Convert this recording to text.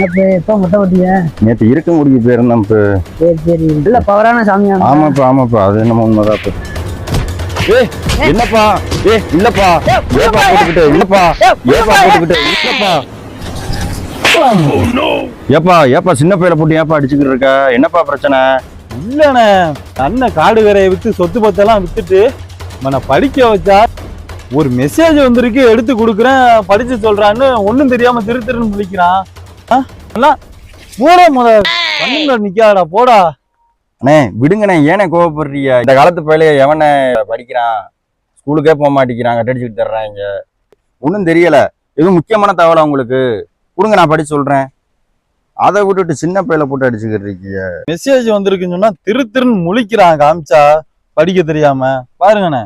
எப்ப முட்டை ஓட்டிய? நேற்று இருக்க முடிய போயிருந்தோம் இப்போ. சரி சரி, இல்ல பவரான சாமியா? ஆமாப்பா அது என்னமோ உண்மைதான் இப்போ. என்னப்பா இல்லப்பா ஏப்பா போட்டுக்கிட்டு இல்லப்பா ஏப்பா போட்டுக்கிட்டு இல்லப்பா ஏப்பா சின்ன பையில போட்டு ஏப்பா அடிச்சுக்கிட்டு இருக்க? என்னப்பா பிரச்சனை? இல்லண்ணே, அண்ணன் காடு வேறையை வித்து சொத்து பத்தெல்லாம் வித்துட்டு நான் படிக்க வச்சா ஒரு மெசேஜ் வந்திருக்கு, எடுத்து கொடுக்குறேன் படிச்சு சொல்றான்னு ஒன்னும் தெரியாம திருன்னு முழிக்கிறான். நிக்காதடா போடா. அண்ணே விடுங்கண்ணே, ஏனே கோவப்படுறீங்க? இந்த காலத்து பையில எவனை படிக்கிறான், ஸ்கூலுக்கே போக மாட்டேங்கிறான், கட்டடிச்சுட்டு தர்றாங்க. ஒன்றும் தெரியல, எதுவும் முக்கியமான தகவலா உங்களுக்கு கொடுங்க, நான் படிச்சு சொல்றேன். அதை விட்டுட்டு சின்ன பையில போட்டு அடிச்சுக்கிட்டு இருக்கீங்க. மெசேஜ் வந்திருக்குன்னு சொன்னா திருன்னு முழிக்கிறான், காமிச்சா படிக்க தெரியாம. பாருங்கண்ணே.